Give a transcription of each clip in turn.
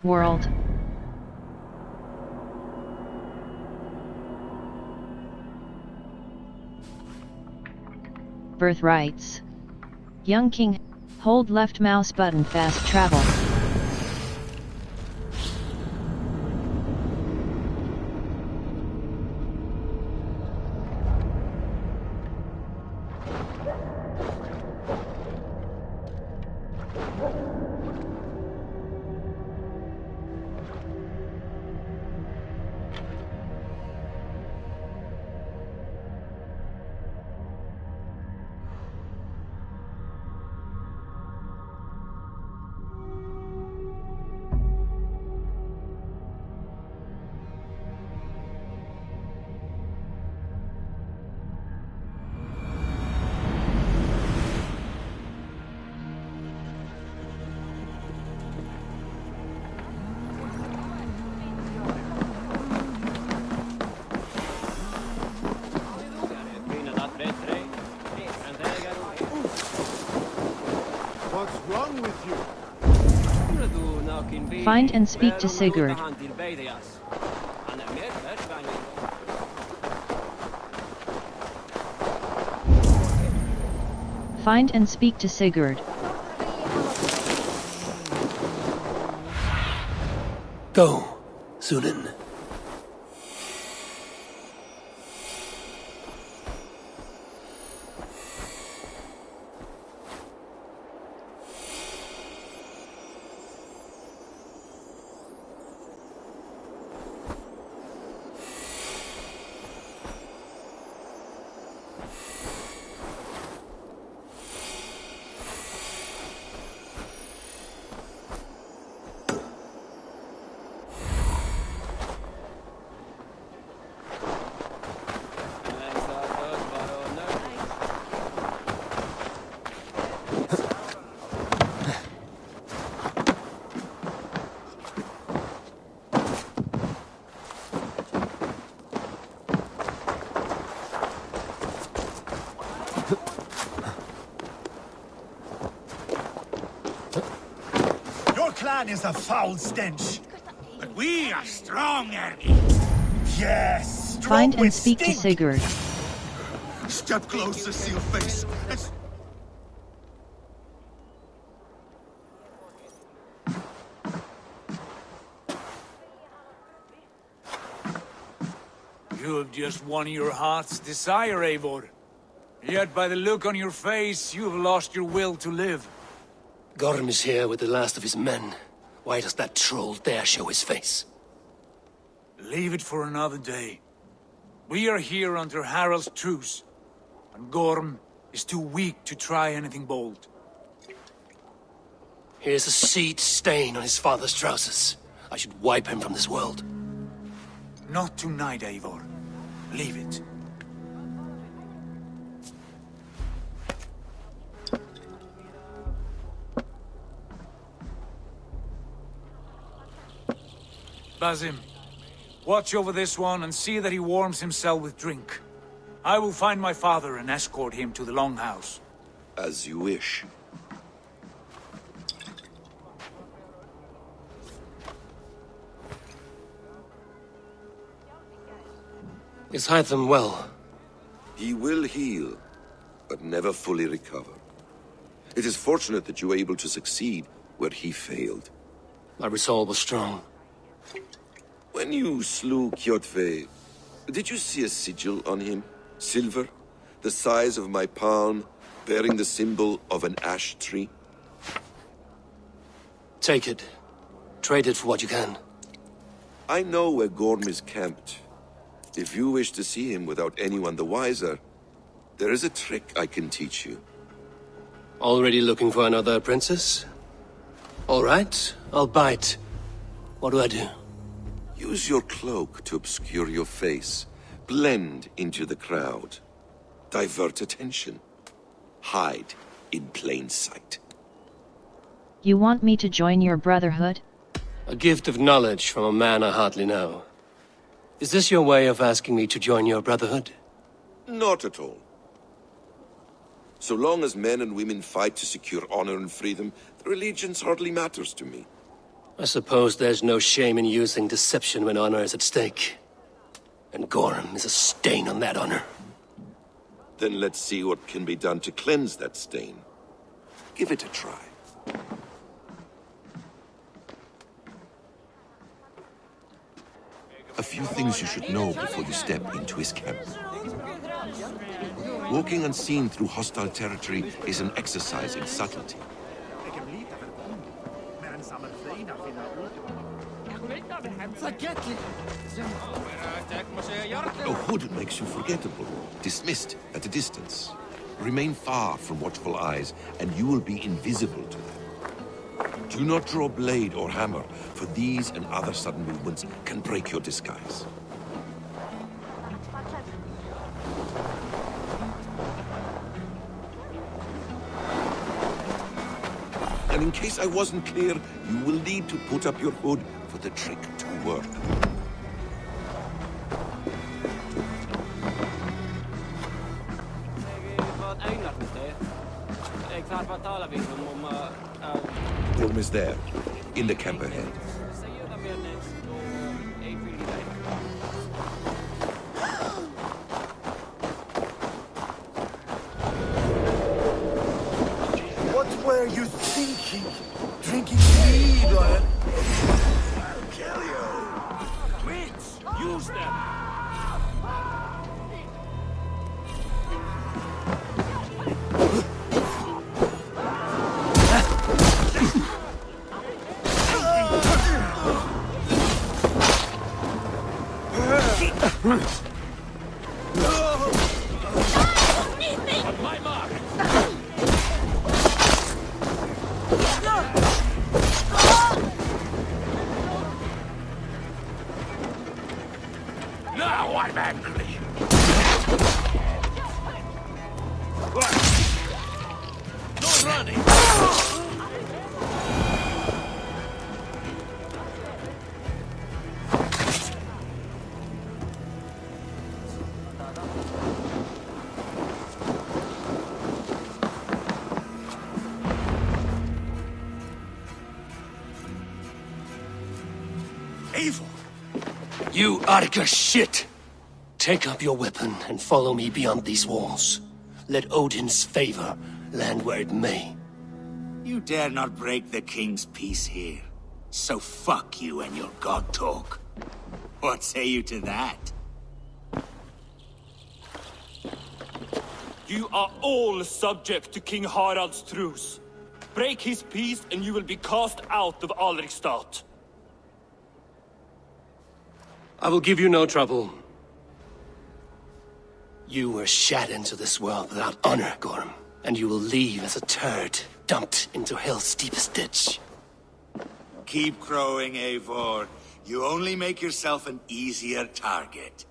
world. Birthrights. Young king, hold left mouse button fast travel. Find and speak to Sigurd. Find and speak to Sigurd. Go, Sunan. Is a foul stench, but we are strong, Ernie. Yes, strong. Find and with speak stink. to Sigurd. Step closer, see your face. You have just won your heart's desire, Eivor. Yet by the look on your face, you have lost your will to live. Gorm is here with the last of his men. Why does that troll dare show his face? Leave it for another day. We are here under Harald's truce, and Gorm is too weak to try anything bold. Here's a seed stain on his father's trousers. I should wipe him from this world. Not tonight, Eivor. Leave it. Basim, watch over this one and see that he warms himself with drink. I will find my father and escort him to the Longhouse. As you wish. Is Hytham well? He will heal, but never fully recover. It is fortunate that you were able to succeed where he failed. My resolve was strong. When you slew Kjotve, did you see a sigil on him? Silver, the size of my palm, bearing the symbol of an ash tree? Take it. Trade it for what you can. I know where Gorm is camped. If you wish to see him without anyone the wiser, there is a trick I can teach you. Already looking for another princess? All right, I'll bite. What do I do? Use your cloak to obscure your face. Blend into the crowd. Divert attention. Hide in plain sight. You want me to join your brotherhood? A gift of knowledge from a man I hardly know. Is this your way of asking me to join your brotherhood? Not at all. So long as men and women fight to secure honor and freedom, their allegiance hardly matters to me. I suppose there's no shame in using deception when honor is at stake. And Gorm is a stain on that honor. Then let's see what can be done to cleanse that stain. Give it a try. A few things you should know before you step into his camp. Walking unseen through hostile territory is an exercise in subtlety. A hood makes you forgettable, dismissed at a distance. Remain far from watchful eyes, and you will be invisible to them. Do not draw blade or hammer, for these and other sudden movements can break your disguise. And in case I wasn't clear, you will need to put up your hood for the trick to work. Gorm is there, in the camp ahead. What were you thinking? Drinking mead or... I'll kill you! Wits! Use them! On my mark! Now I'm angry! No running! Eivor! You Arga shit! Take up your weapon and follow me beyond these walls. Let Odin's favor land where it may. You dare not break the king's peace here. So fuck you and your god talk. What say you to that? You are all subject to King Harald's truce. Break his peace and you will be cast out of Alrekstad. I will give you no trouble. You were shat into this world without honor, Gorm, and you will leave as a turd dumped into hell's deepest ditch. Keep crowing, Eivor. You only make yourself an easier target.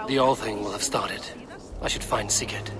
The All Thing will have started. I should find Sigurd.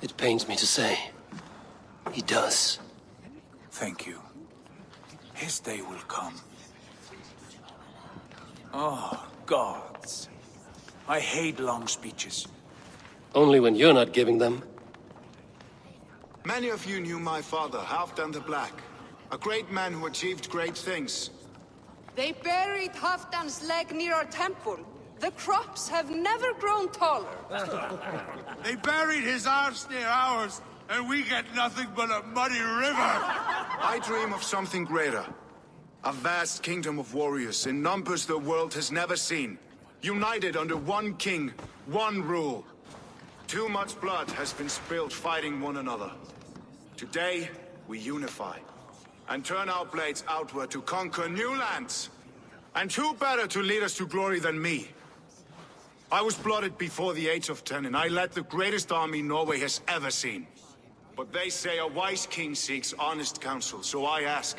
It pains me to say. He does. Thank you. His day will come. Oh, gods. I hate long speeches. Only when you're not giving them. Many of you knew my father, Halfdan the Black. A great man who achieved great things. They buried Halfdan's leg near our temple. The crops have never grown taller. They buried his arse near ours, and we get nothing but a muddy river. I dream of something greater. A vast kingdom of warriors in numbers the world has never seen. United under one king, one rule. Too much blood has been spilled fighting one another. Today, we unify. And turn our blades outward to conquer new lands. And who better to lead us to glory than me? I was blooded before the age of 10, and I led the greatest army Norway has ever seen. But they say a wise king seeks honest counsel, so I ask,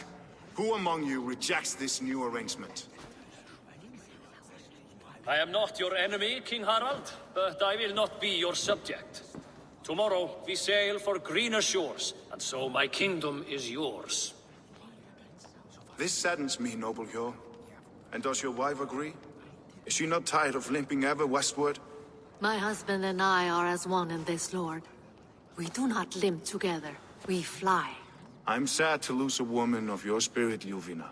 who among you rejects this new arrangement? I am not your enemy, King Harald, but I will not be your subject. Tomorrow we sail for greener shores, and so my kingdom is yours. This saddens me, noble Hjor. And does your wife agree? Is she not tired of limping ever westward? My husband and I are as one in this, Lord. We do not limp together, we fly. I'm sad to lose a woman of your spirit, Ljuvina.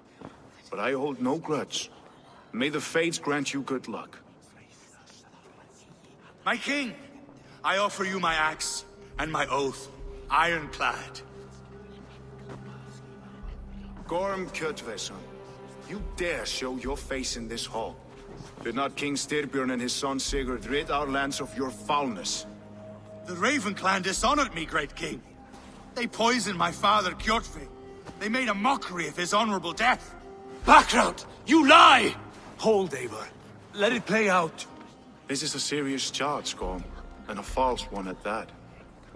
But I hold no grudge. May the fates grant you good luck. My king, I offer you my axe and my oath, ironclad. Gorm Kjotveson, you dare show your face in this hall. Did not King Styrbjörn and his son Sigurd rid our lands of your foulness? The Raven clan dishonored me, great king. They poisoned my father, Kjotve. They made a mockery of his honorable death. Background! You lie! Hold, Eivor. Let it play out. This is a serious charge, Gorm, and a false one at that.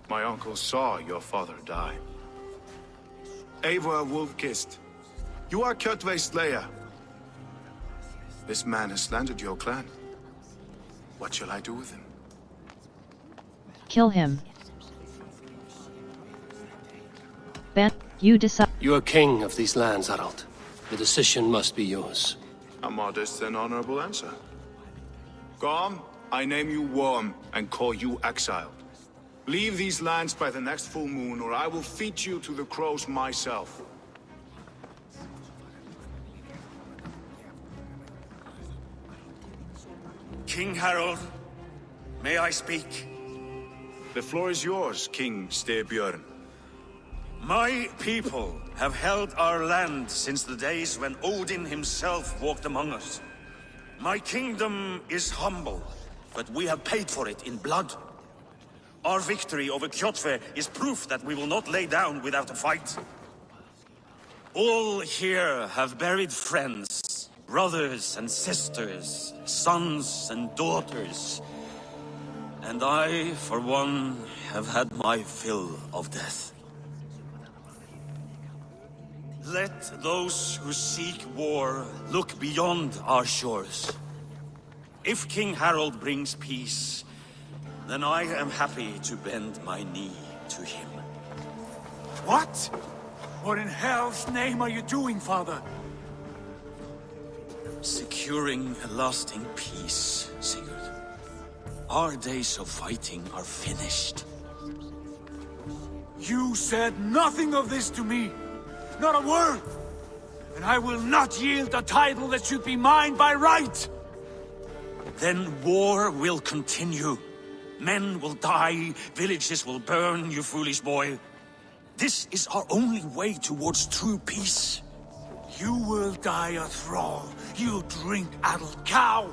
My uncle saw your father die. Eivor Wolf-Kissed, you are Kjotve's slayer. This man has slandered your clan. What shall I do with him? Kill him. Ben, you decide. You are king of these lands, Harald. The decision must be yours. A modest and honorable answer. Gorm, I name you Worm and call you exiled. Leave these lands by the next full moon, or I will feed you to the crows myself. King Harald, may I speak? The floor is yours, King Styrbjörn. My people have held our land since the days when Odin himself walked among us. My kingdom is humble, but we have paid for it in blood. Our victory over Kjotve is proof that we will not lay down without a fight. All here have buried friends, brothers and sisters, sons and daughters. And I, for one, have had my fill of death. Let those who seek war look beyond our shores. If King Harald brings peace, then I am happy to bend my knee to him. What? What in hell's name are you doing, father? Securing a lasting peace, Sigurd. Our days of fighting are finished. You said nothing of this to me. Not a word. And I will not yield the title that should be mine by right. Then war will continue. Men will die, villages will burn, you foolish boy. This is our only way towards true peace. You will die a thrall, you drink-addled cow!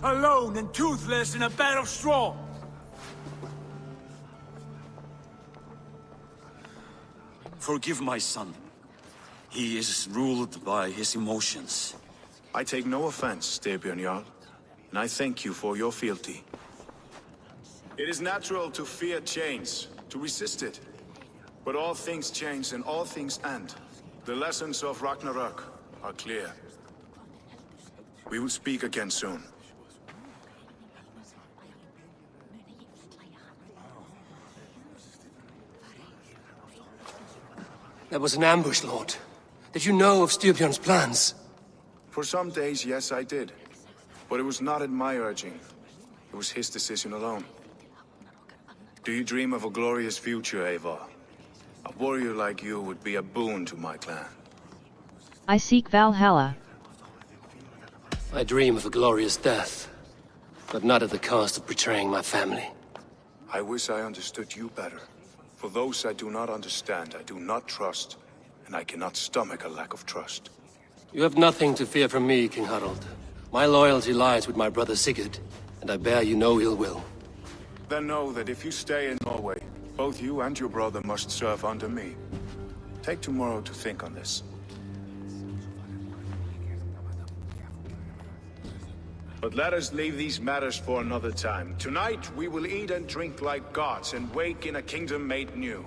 Alone and toothless in a bed of straw! Forgive my son. He is ruled by his emotions. I take no offense, Styrbjörn Jarl, and I thank you for your fealty. It is natural to fear change, to resist it. But all things change and all things end. The lessons of Ragnarök are clear. We will speak again soon. That was an ambush, Lord. Did you know of Styrbjörn's plans? For some days, yes, I did. But it was not at my urging. It was his decision alone. Do you dream of a glorious future, Eivor? A warrior like you would be a boon to my clan. I seek Valhalla. I dream of a glorious death, but not at the cost of betraying my family. I wish I understood you better. For those I do not understand, I do not trust, and I cannot stomach a lack of trust. You have nothing to fear from me, King Harald. My loyalty lies with my brother Sigurd, and I bear you no ill will. Then know that if you stay in Norway, both you and your brother must serve under me. Take tomorrow to think on this. But let us leave these matters for another time. Tonight, we will eat and drink like gods and wake in a kingdom made new.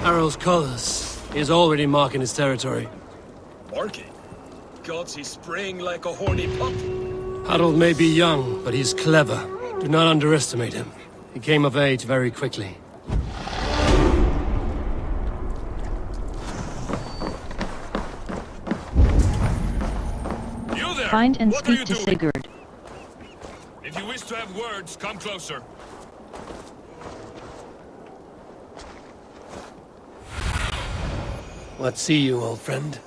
Harald's colors. He is already marking his territory. Marking? Gods, he's spraying like a horny pup. Harald may be young, but he's clever. Do not underestimate him. He came of age very quickly. You there! Find and What are speak you to doing? Sigurd. If you wish to have words, come closer. What see you, old friend?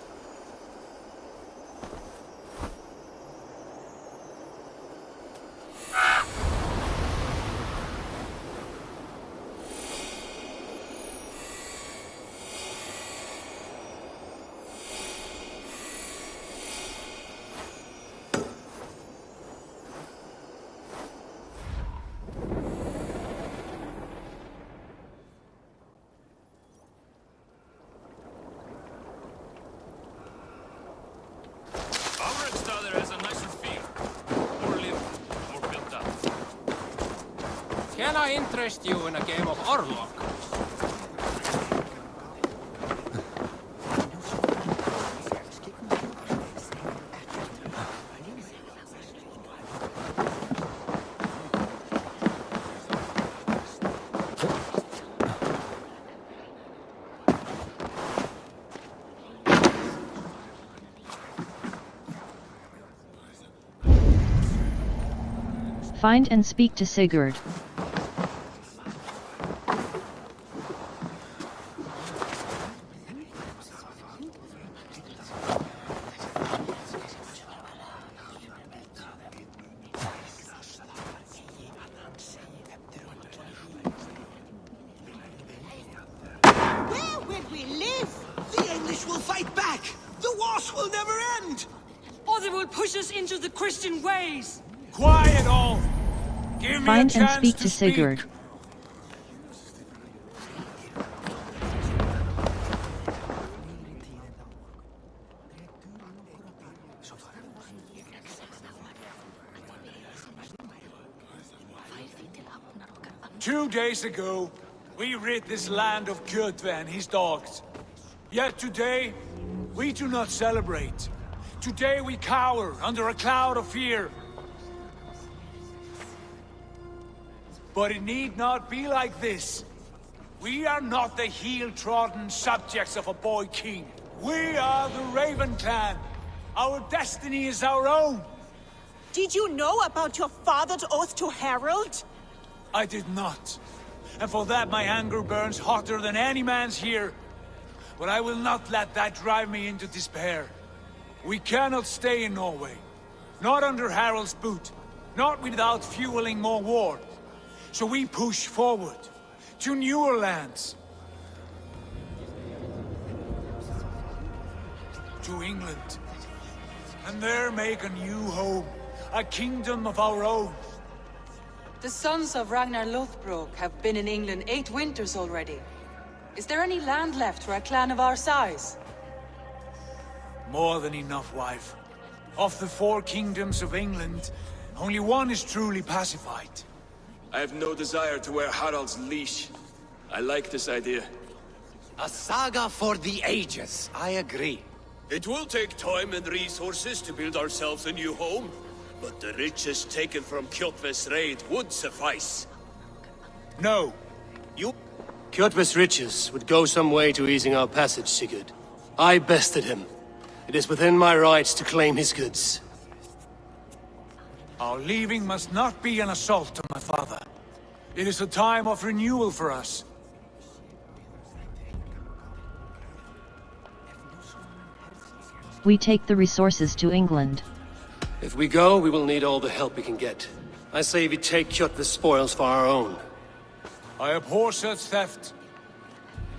Alrekstad has a nicer feel. More lived, more built up. Can I interest you in a game of Orlok? Find and speak to Sigurd. Where will we live? The English will fight back! The wars will never end! Or they will push us into the Christian ways! Quiet all! Give me Find a and chance speak to to Sigurd. Two days ago, we rid this land of Kjotve and his dogs. Yet today, we do not celebrate. Today we cower under a cloud of fear. But it need not be like this. We are not the heel-trodden subjects of a boy king. We are the Raven clan. Our destiny is our own. Did you know about your father's oath to Harald? I did not. And for that my anger burns hotter than any man's here. but I will not let that drive me into despair. We cannot stay in Norway. Not under Harald's boot. Not without fueling more war. So we push forward. To newer lands. To England. And there make a new home. A kingdom of our own. The sons of Ragnar Lothbrok have been in England 8 winters already. Is there any land left for a clan of our size? More than enough, wife. Of the 4 kingdoms of England, only one is truly pacified. I have no desire to wear Harald's leash. I like this idea. A saga for the ages, I agree. It will take time and resources to build ourselves a new home, but the riches taken from Kjotve's raid would suffice. No. Kjotve's riches would go some way to easing our passage, Sigurd. I bested him. It is within my rights to claim his goods. Our leaving must not be an assault on my father. It is a time of renewal for us. We take the resources to England. If we go, we will need all the help we can get. I say we take Kjotve's spoils for our own. I abhor such theft.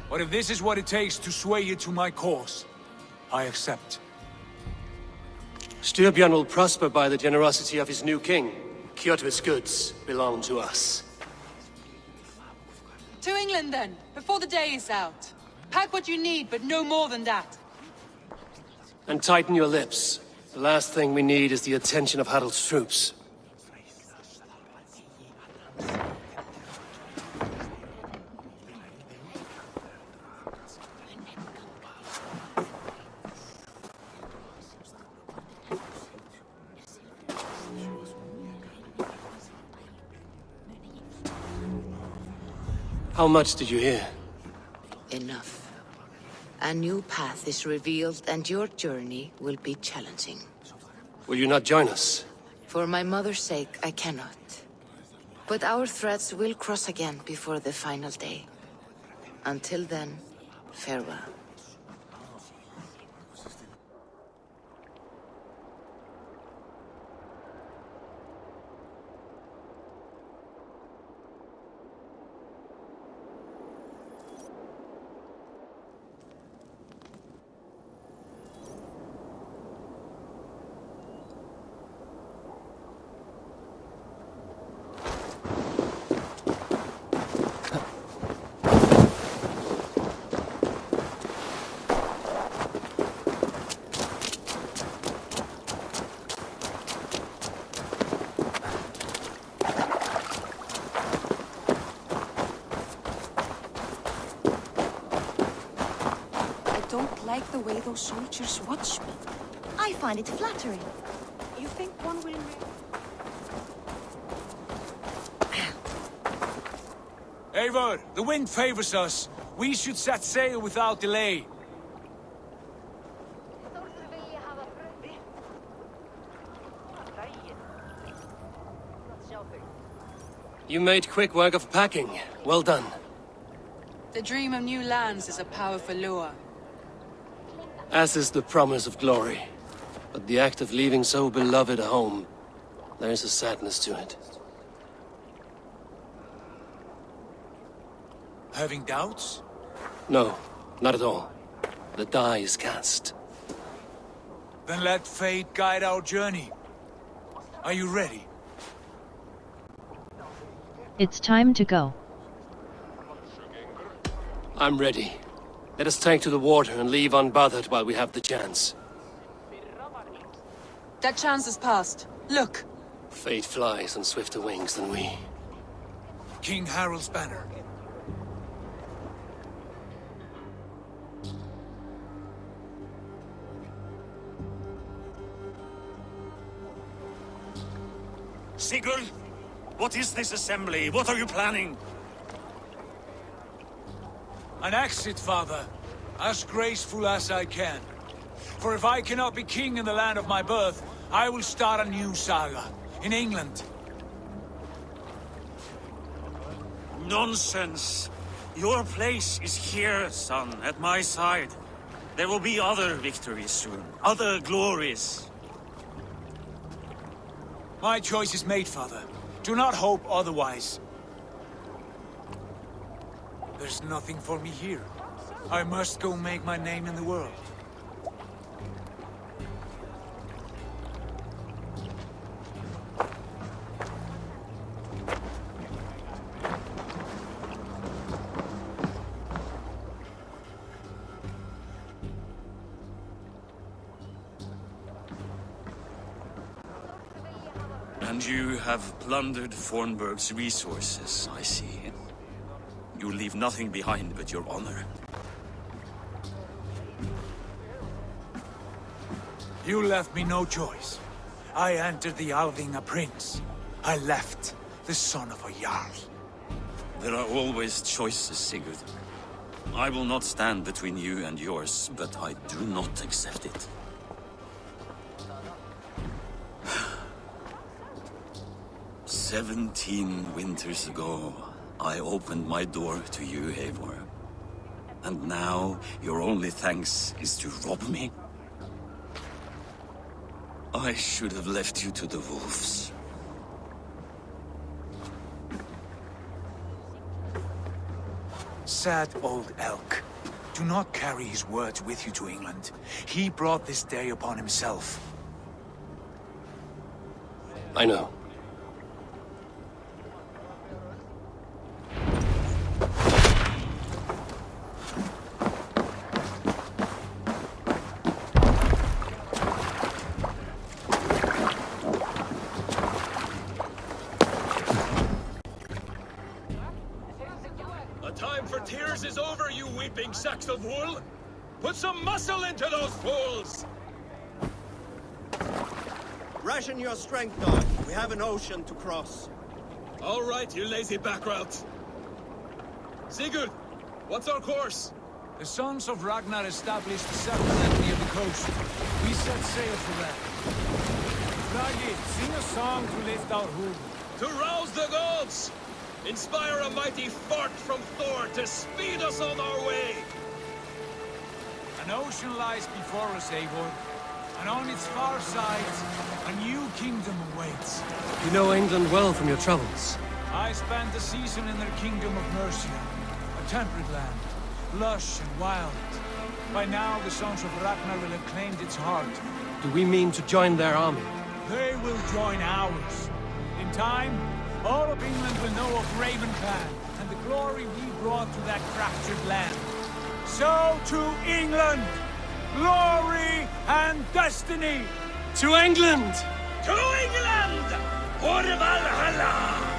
But if this is what it takes to sway you to my cause, I accept. Styrbjörn will prosper by the generosity of his new king. Kjotve's goods belong to us. To England then, before the day is out. Pack what you need, but no more than that. And tighten your lips. The last thing we need is the attention of Harald's troops. How much did you hear? Enough. A new path is revealed and your journey will be challenging. Will you not join us? For my mother's sake, I cannot. But our threads will cross again before the final day. Until then, farewell. I like the way those soldiers watch me. I find it flattering. You think one will... Eivor, the wind favors us. We should set sail without delay. You made quick work of packing. Well done. The dream of new lands is a powerful lure. As is the promise of glory. But the act of leaving so beloved a home, there is a sadness to it. Having doubts? No, not at all. The die is cast. Then let fate guide our journey. Are you ready? It's time to go. I'm ready. Let us take to the water and leave unbothered while we have the chance. That chance is past. Look! Fate flies on swifter wings than we. King Harald's banner. Sigurd! What is this assembly? What are you planning? An exit, father. As graceful as I can. For if I cannot be king in the land of my birth, I will start a new saga. In England. Nonsense! Your place is here, son, at my side. There will be other victories soon, other glories. My choice is made, father. Do not hope otherwise. There's nothing for me here. I must go make my name in the world. And you have plundered Fornburg's resources, I see. You leave nothing behind but your honor. You left me no choice. I entered the Alving a prince. I left the son of a Jarl. There are always choices, Sigurd. I will not stand between you and yours, but I do not accept it. 17 winters ago, I opened my door to you, Eivor. And now, your only thanks is to rob me? I should have left you to the wolves. Sad old elk. Do not carry his words with you to England. He brought this day upon himself. I know. Is over, you weeping sacks of wool! Put some muscle into those fools! Ration your strength, dog. We have an ocean to cross. All right, you lazy backrout. Sigurd, what's our course? The sons of Ragnar established a settlement near the coast. We set sail for that. Ragi, sing a song to lift our hood. To rouse the gods! Inspire a mighty fart from Thor to speed us on our way! An ocean lies before us, Eivor. And on its far sides, a new kingdom awaits. You know England well from your travels. I spent a season in their kingdom of Mercia. A temperate land, lush and wild. By now, the sons of Ragnar will have claimed its heart. Do we mean to join their army? They will join ours. In time, all of England will know of Raven Clan, and the glory we brought to that fractured land. So to England! Glory and destiny! To England! To England! For Valhalla!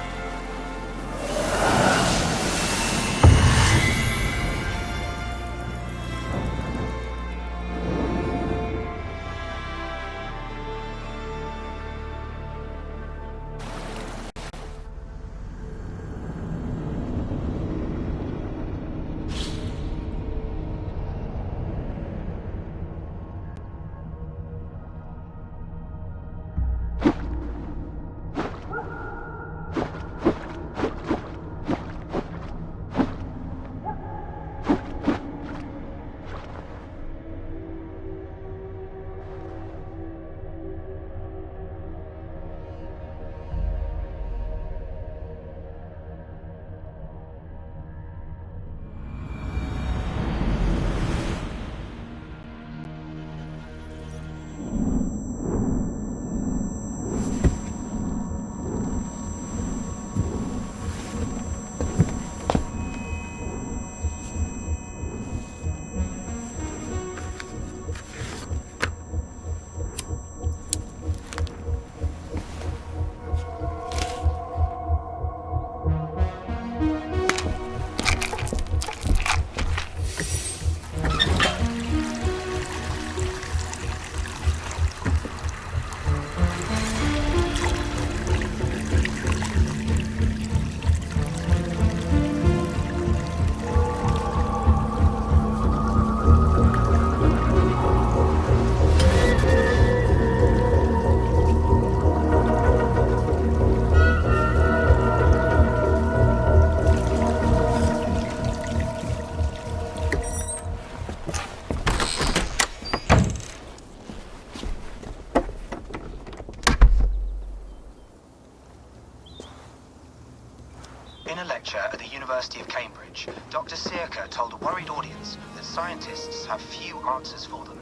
University of Cambridge, Dr. Sirka told a worried audience that scientists have few answers for them.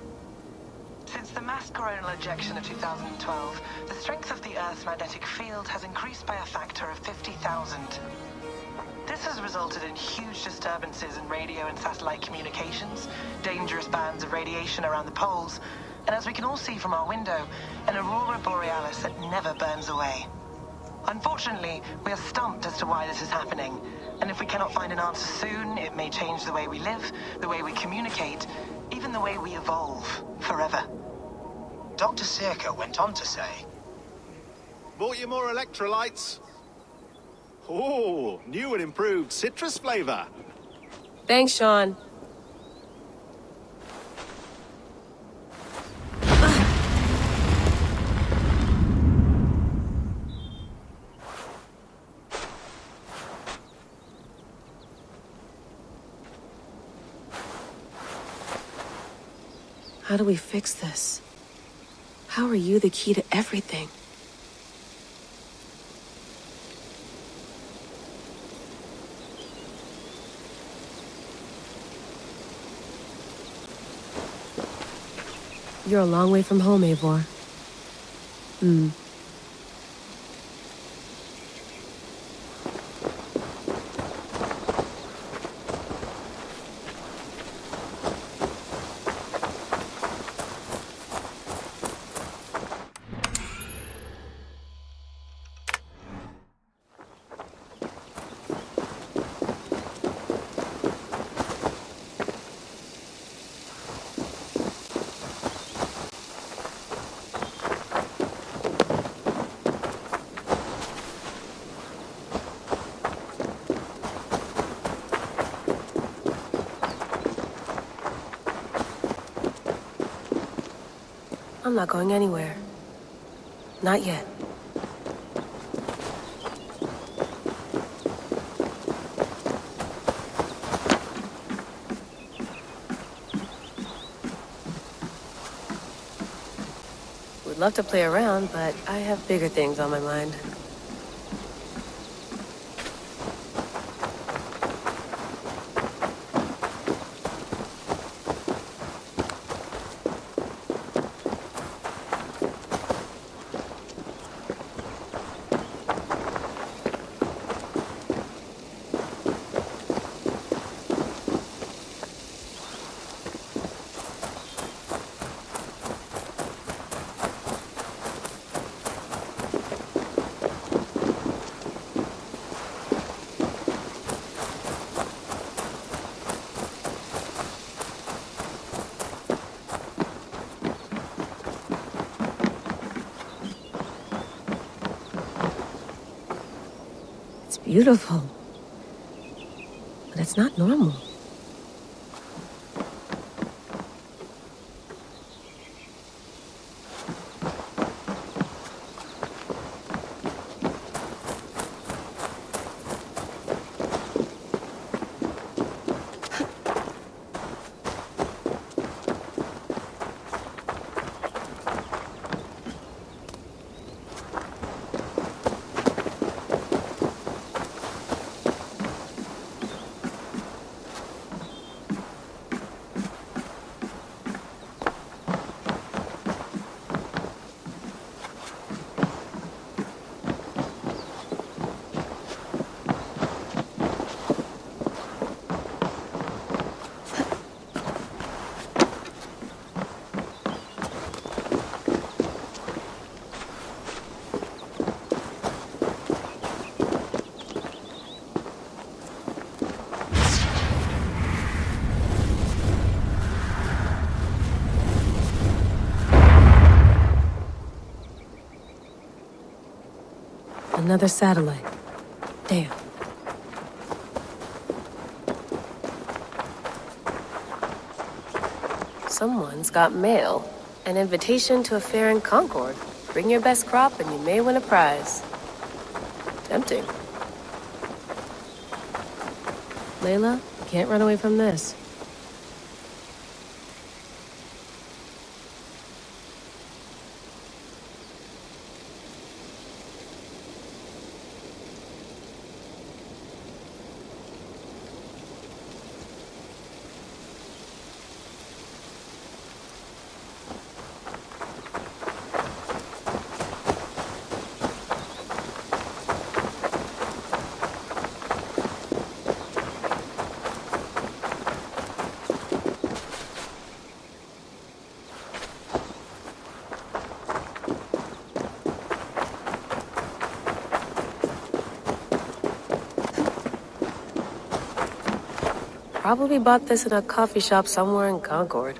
Since the mass coronal ejection of 2012, the strength of the Earth's magnetic field has increased by a factor of 50,000. This has resulted in huge disturbances in radio and satellite communications, dangerous bands of radiation around the poles, and as we can all see from our window, an aurora borealis that never burns away. Unfortunately, we are stumped as to why this is happening, and if we cannot find an answer soon, it may change the way we live, the way we communicate, even the way we evolve, forever. Dr. Sirka went on to say, Bought you more electrolytes? Oh, new and improved citrus flavor. Thanks, Sean. How do we fix this? How are you the key to everything? You're a long way from home, Eivor. I'm not going anywhere. Not yet. Would love to play around, but I have bigger things on my mind. Beautiful. But it's not normal. Another satellite. Damn. Someone's got mail. An invitation to a fair in Concord. Bring your best crop and you may win a prize. Tempting. Layla, you can't run away from this. Probably bought this in a coffee shop somewhere in Concord.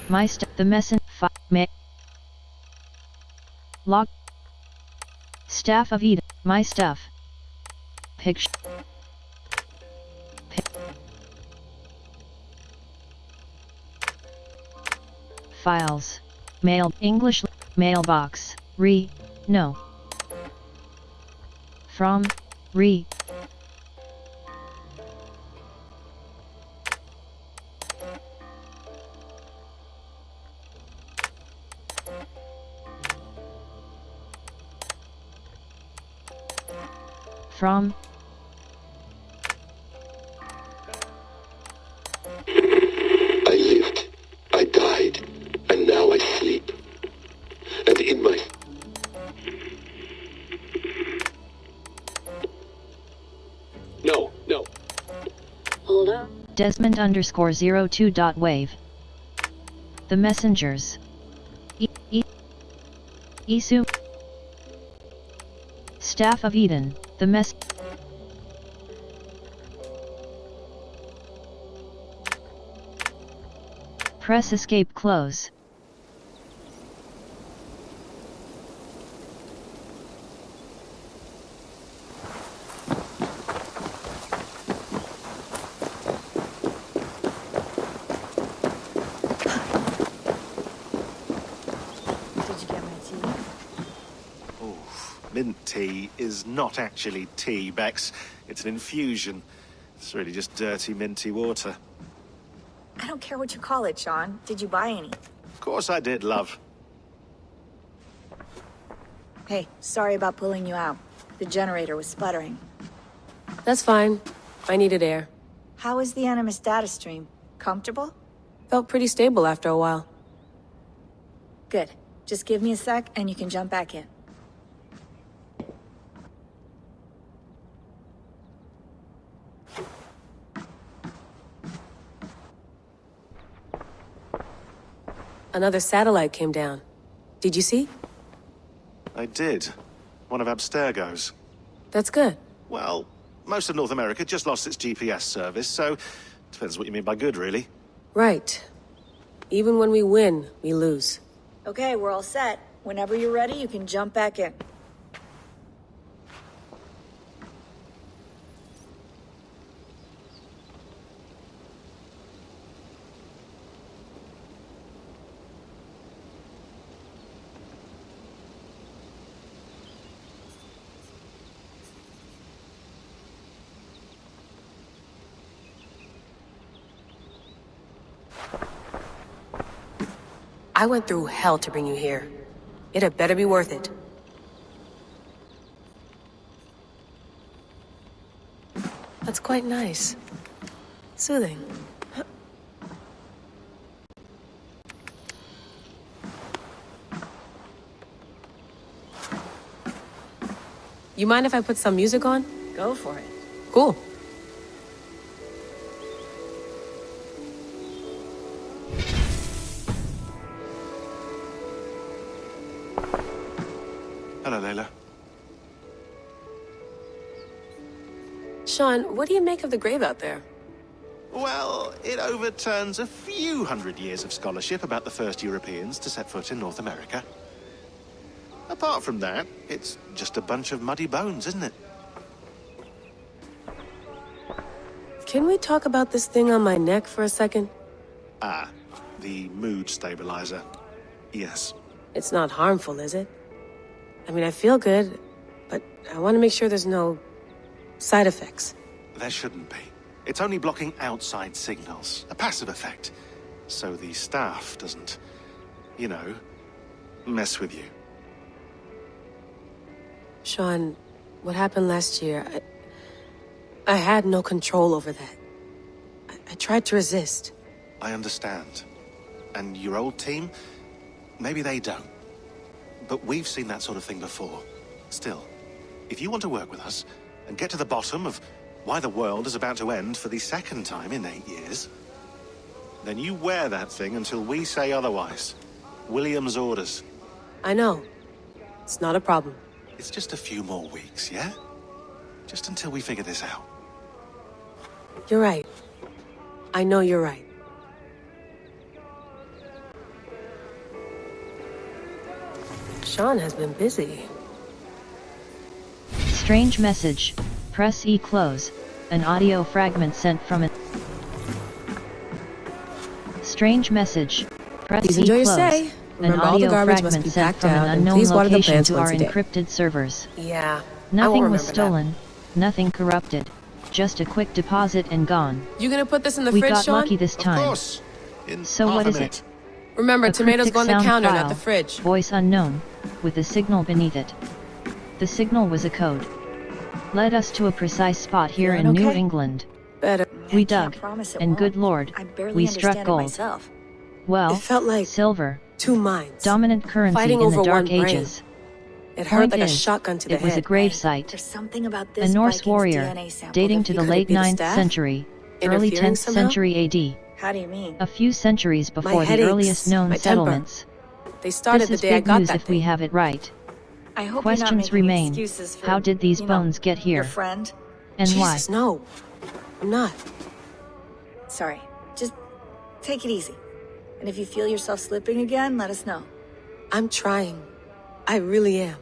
My the messenger log Staff of Eden, my stuff. Picture Files. Mail English mailbox. No. From From I lived, I died, and now I sleep. And in my... No. Hold on. Desmond_02.wave. The messengers. Isu. Staff of Eden. The mess. Press escape close. Mint tea is not actually tea, Bex. It's an infusion. It's really just dirty, minty water. I don't care what you call it, Sean. Did you buy any? Of course I did, love. Hey, sorry about pulling you out. The generator was sputtering. That's fine. I needed air. How is the Animus data stream? Comfortable? Felt pretty stable after a while. Good. Just give me a sec and you can jump back in. Another satellite came down. Did you see? I did. One of Abstergo's. That's good. Well, most of North America just lost its GPS service, so... Depends what you mean by good, really. Right. Even when we win, we lose. Okay, we're all set. Whenever you're ready, you can jump back in. I went through hell to bring you here. It had better be worth it. That's quite nice. Soothing. You mind if I put some music on? Go for it. Cool. Hello, Layla. Sean, what do you make of the grave out there? Well, it overturns a few hundred years of scholarship about the first Europeans to set foot in North America. Apart from that, it's just a bunch of muddy bones, isn't it? Can we talk about this thing on my neck for a second? Ah, the mood stabilizer. Yes. It's not harmful, is it? I mean, I feel good, but I want to make sure there's no side effects. There shouldn't be. It's only blocking outside signals, a passive effect. So the staff doesn't, you know, mess with you. Sean, what happened last year, I had no control over that. I tried to resist. I understand. And your old team, maybe they don't. But we've seen that sort of thing before. Still, if you want to work with us and get to the bottom of why the world is about to end for the second time in 8 years, then you wear that thing until we say otherwise. William's orders. I know. It's not a problem. It's just a few more weeks, yeah? Just until we figure this out. You're right. I know you're right. Sean has been busy. Strange message. Press E close. An audio fragment sent from it. Strange message. Press Please E enjoy your close. stay. An Remember, all the audio garbage must fragment be sent packed from an out, and unknown please water the location plants to once our a day. encrypted servers. Yeah, Nothing was stolen. Nothing corrupted. Just a quick deposit and gone. You gonna put this in the We fridge, got Sean? lucky this time. Of course. In So half what a is minute. it? Remember, A tomatoes cryptic go in the sound counter, file, not the fridge. Voice unknown, with a signal beneath it. The signal was a code. Led us to a precise spot here in New England. Better. We dug, and good lord, we struck gold. Myself. Well, It felt like silver. two minds. Dominant currency Fighting in the over Dark one brain. Ages. It hurt Point like a is, shotgun to the it was a head. grave site. There's something about this A Norse Viking's warrior, DNA sample dating that to you the could late be the 9th staff? century, early Interfering 10th somehow? century AD. How do you mean? A few centuries before the headaches, earliest known my temper. settlements. They started This the is day I big got news that if we have it right. I hope you're not Questions making remain. excuses for, How did these you know, bones get here? Your friend? And why? Jesus, no. I'm not. Sorry. Just take it easy. And if you feel yourself slipping again, let us know. I'm trying. I really am.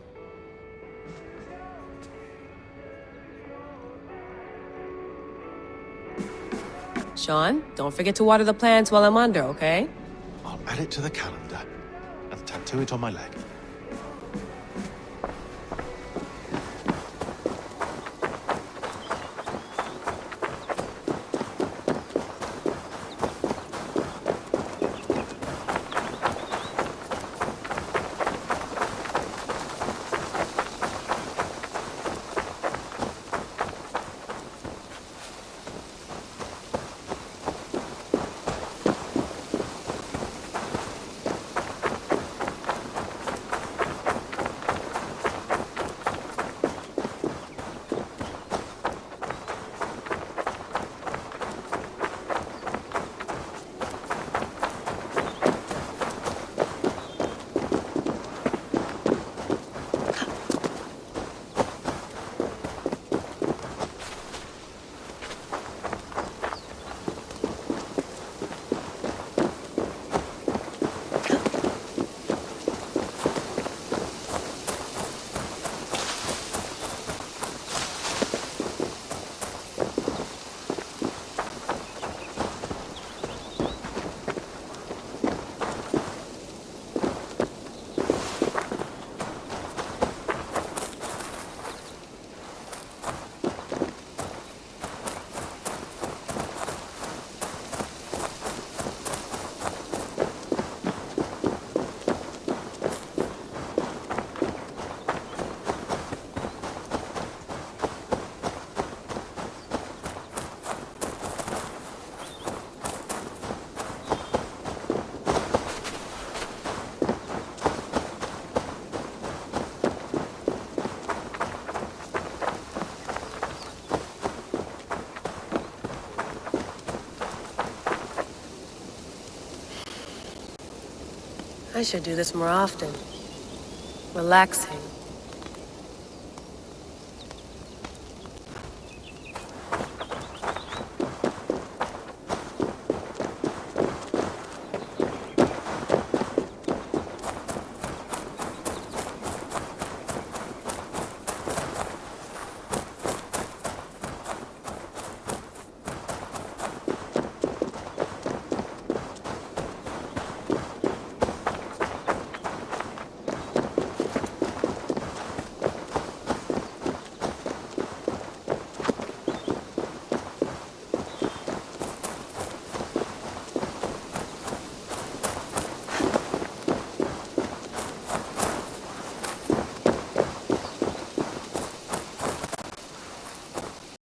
Sean, don't forget to water the plants while I'm under, okay? I'll add it to the calendar and tattoo it on my leg. I should do this more often. Relaxing